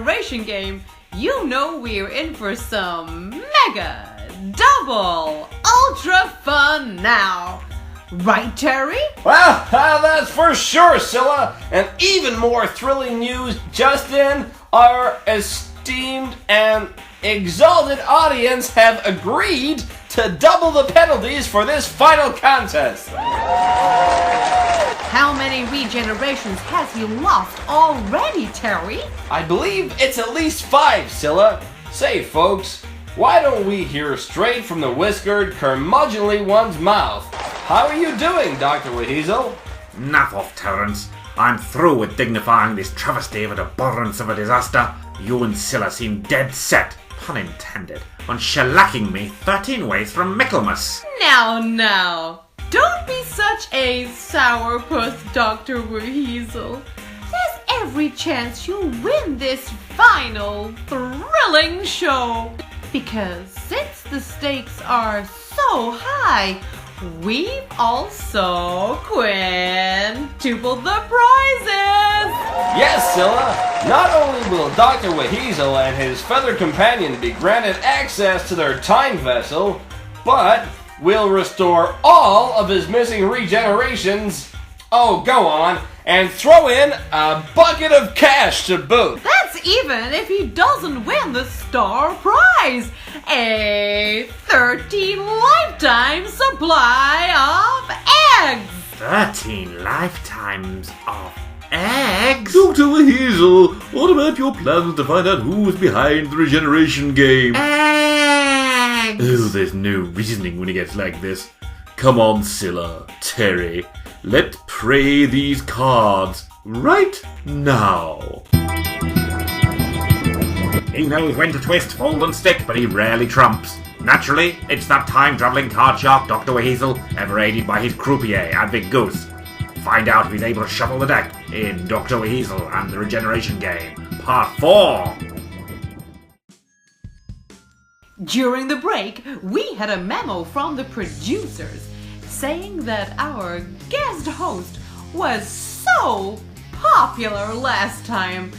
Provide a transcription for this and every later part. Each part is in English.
Regeneration game, you know we're in for some mega, double, ultra fun now. Right, Terry? Well, that's for sure, Scylla. And even more thrilling news just in, our esteemed and exalted audience have agreed to double the penalties for this final contest. How many regenerations has he lost already, Terry? I believe it's at least 5, Scylla. Say, folks, why don't we hear straight from the whiskered, curmudgeonly one's mouth? How are you doing, Doctor WHeasel? Naff off, Terence. I'm through with dignifying this travesty of an abhorrence of a disaster. You and Scylla seem dead set, pun intended, on shellacking me 13 ways from Michaelmas. Now. Don't be such a sourpuss, Doctor WHeasel. There's every chance you'll win this final, thrilling show. Because since the stakes are so high, we've also quintupled the prizes! Yes, Scylla! Not only will Doctor WHeasel and his feathered companion be granted access to their Time-Weasel, but we'll restore all of his missing regenerations. Oh, go on, and throw in a bucket of cash to boot. That's even if he doesn't win the star prize, a 13 lifetime supply of eggs. 13 lifetimes of eggs? Doctor WHeasel, what about your plans to find out who's behind the Regeneration game? Eggs! Oh, there's no reasoning when it gets like this. Come on, Scylla, Terry, let's play these cards right now. He knows when to twist, fold and stick, but he rarely trumps. Naturally, it's that time-travelling card shark Doctor WHeasel, ever aided by his croupier, Big Goose. Find out if he's able to shuffle the deck in Doctor WHeasel and the Regeneration game, Part 4. During the break, we had a memo from the producers saying that our guest host was so popular last time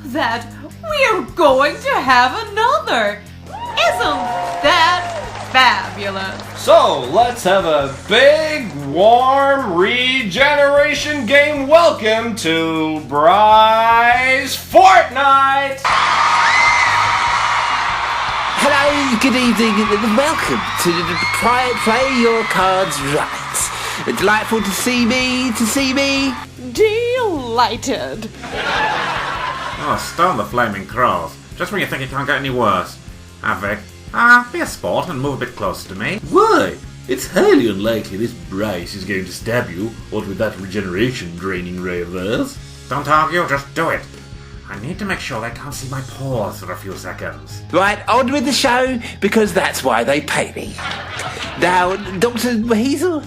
that we're going to have another. Isn't that fabulous? So, let's have a big, warm Regeneration game welcome to Bryce Fortnight! Hello, good evening, and welcome to Play Your Cards Right. Delightful to see me. Delighted. Oh, stone the flaming crows. Just when you think it can't get any worse. Vic, be a sport and move a bit closer to me. Why? It's highly unlikely this Bryce is going to stab you, what with that regeneration draining ray of theirs. Don't argue, just do it. I need to make sure they can't see my paws for a few seconds. Right, on with the show, because that's why they pay me. Now, Doctor WHeasel,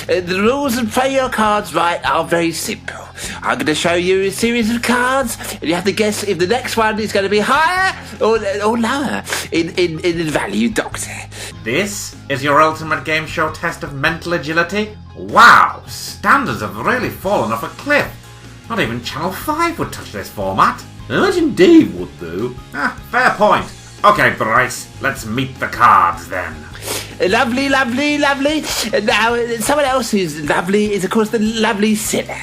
the rules of Play Your Cards Right are very simple. I'm going to show you a series of cards, and you have to guess if the next one is going to be higher or lower in value, Doctor. This is your ultimate game show test of mental agility? Wow, standards have really fallen off a cliff. Not even Channel 5 would touch this format. I imagine Dave would, though. Fair point. Okay, Bryce, let's meet the cards then. Lovely. Now, someone else who's lovely is, of course, the lovely Scylla,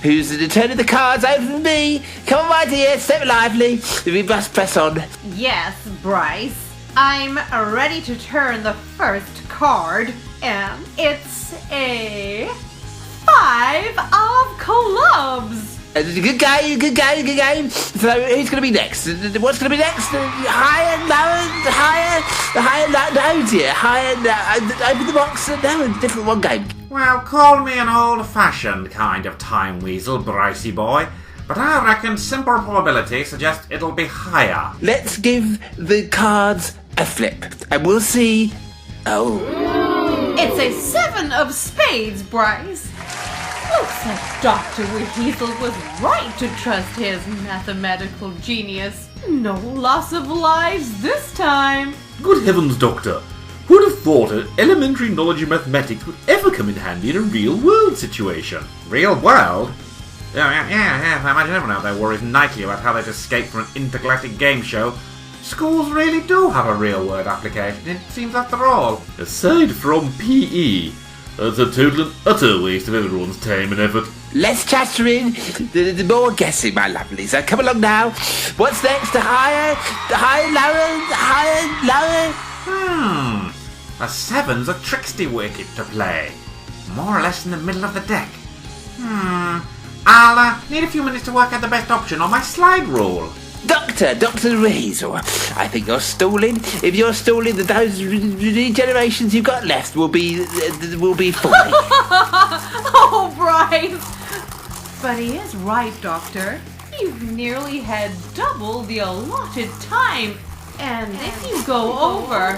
who's turning the cards over to me. Come on, my dear, step lively. We must press on. Yes, Bryce. I'm ready to turn the first card, and it's a 5 of clubs. Good game. So who's going to be next? What's going to be next? Higher, no, dear. Open the box, no, different one game. Well, call me an old-fashioned kind of Time-Weasel, Brycey boy, but I reckon simple probability suggests it'll be higher. Let's give the cards a flip, and we'll see. Oh. It's a 7 of spades, Bryce. Looks like Doctor WHeasel was right to trust his mathematical genius. No loss of lives this time. Good heavens, Doctor. Who'd have thought an elementary knowledge of mathematics would ever come in handy in a real-world situation? Real world? Yeah. I imagine everyone out there worries nightly about how they've escaped from an intergalactic game show. Schools really do have a real-world application, it seems, after all. Aside from PE, that's a total and utter waste of everyone's time and effort. Less chattering, the more guessing, my lovely. So come along now. What's next? Higher, lower? A 7's a tricksy wicket to play. More or less in the middle of the deck. I'll need a few minutes to work out the best option on my slide rule. Doctor WHeasel, I think you're stalling. If you're stalling, those regenerations you've got left will be falling. Oh, Bryce! But he is right, Doctor. You've nearly had double the allotted time. And if you go over,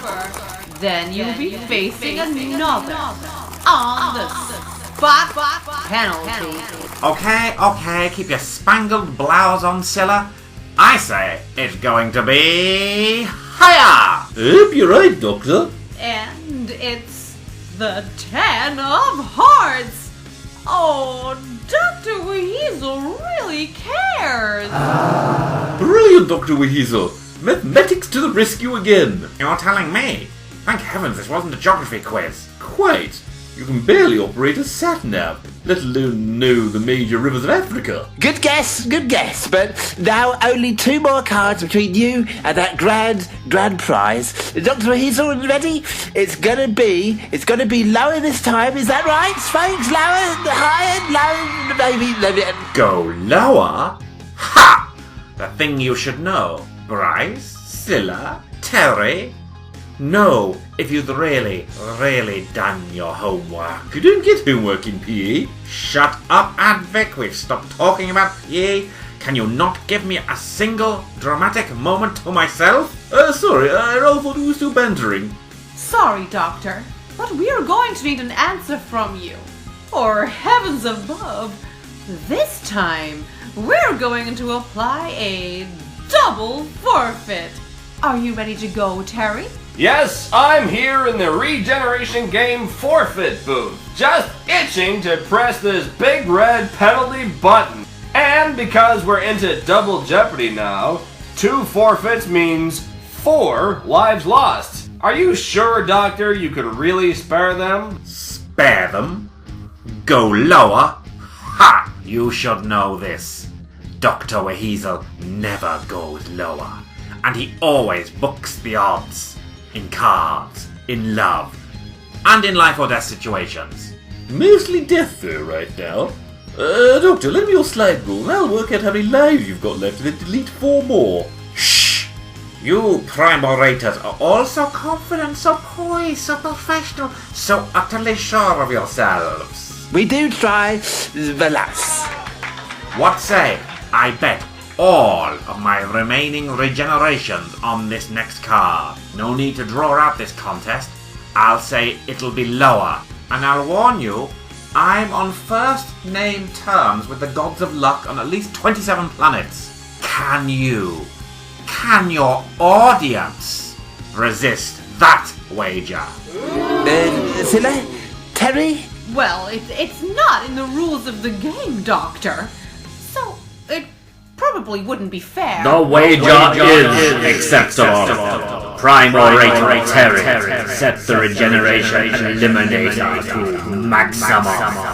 then you'll be facing another on-the-spot penalty. Okay, keep your spangled blouse on, Scylla. I say it's going to be higher! Yep, you're right, Doctor. And it's the 10 of hearts. Oh, Doctor WHeasel really cares. Brilliant, Doctor WHeasel. Mathematics to the rescue again. You're telling me? Thank heavens this wasn't a geography quiz. Quite. You can barely operate a sat-nav, let alone know the major rivers of Africa. Good guess. But now only 2 more cards between you and that grand prize. Doctor WHeasel, ready? It's gonna be lower this time. Is that right, folks? Lower, higher, lower, maybe. Go lower? Ha! The thing you should know. Bryce, Scylla, Terry. No, if you'd really done your homework. You don't get homework in PE. Shut up, Advic. We've stopped talking about PE. Can you not give me a single dramatic moment to myself? Sorry, I rather thought we were still bantering. Sorry, Doctor, but we are going to need an answer from you. Or heavens above, this time we're going to apply a double forfeit. Are you ready to go, Terry? Yes, I'm here in the Regeneration game forfeit booth, just itching to press this big red penalty button. And because we're into double jeopardy now, 2 forfeits means 4 lives lost. Are you sure, Doctor, you could really spare them? Spare them? Go lower? Ha! You should know this. Doctor WHeasel never goes lower, and he always books the odds. In cards, in love, and in life or death situations. Mostly death, though, right now. Doctor, lend me your slide rule, and I'll work out how many lives you've got left, and then delete 4 more. Shh! You prime orators are all so confident, so poised, so professional, so utterly sure of yourselves. We do try, alas. What say? I bet all of my remaining regenerations on this next card. No need to draw out this contest. I'll say it'll be lower. And I'll warn you, I'm on first name terms with the gods of luck on at least 27 planets. Can your audience resist that wager? Scylla? Terry? Well, it's not in the rules of the game, Doctor. So, it probably wouldn't be fair. The wager is acceptable. Prime Orator Terry set the Regeneration Eliminator to maximum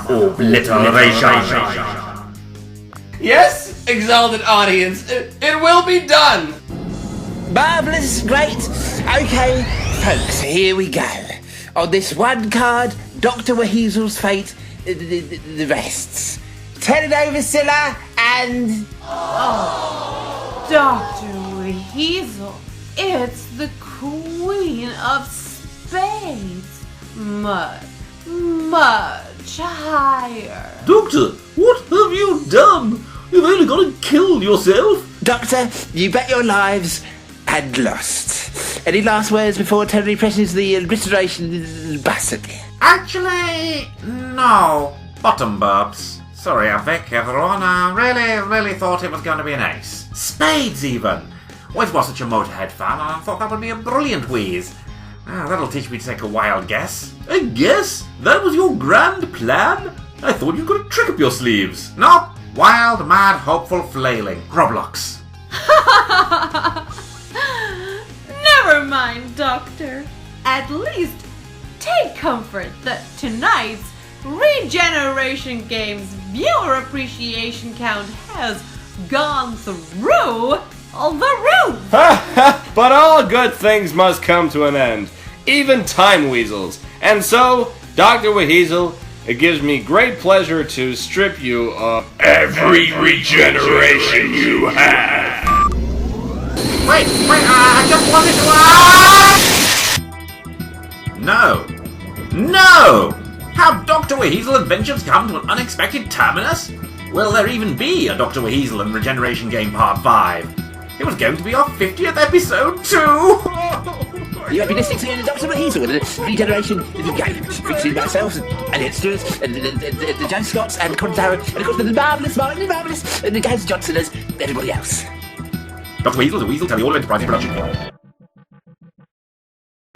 obliteration. Yes, exalted audience, it will be done. Marvellous, great. Okay, folks, here we go. On this one card, Doctor WHeasel's fate the rests. Turn it over, Scylla, and... Doctor WHeasel, it's the Queen of Spades. Much higher. Doctor, what have you done? You've only got to kill yourself. Doctor, you bet your lives and lost. Any last words before Terry presses the restoration button? Actually, no. Bottom burps. Sorry, Vic, everyone. I really thought it was going to be an ace. Spades, even. Always was such a Motorhead fan, and I thought that would be a brilliant wheeze. That'll teach me to take a wild guess. A guess? That was your grand plan? I thought you'd got a trick up your sleeves. Nope. Wild, mad, hopeful, flailing. Groblox. Never mind, Doctor. At least take comfort that tonight's Regeneration Games viewer appreciation count has gone through the roof. But all good things must come to an end, even Time-Weasels. And so, Doctor WHeasel, it gives me great pleasure to strip you of every regeneration you have. Wait, I just wanted to... No! Have Doctor WHeasel adventures come to an unexpected terminus? Will there even be a Doctor WHeasel and Regeneration Game Part 5? It was going to be our 50th episode too! You have been listening to Doctor WHeasel with the Regeneration Game, featuring myself and extras, and the Joe Scotts and Con Darren, and of course the marvellous, and the Gaz Johnson and everybody else. Doctor WHeasel is a Weasel Teleaudio Enterprises production.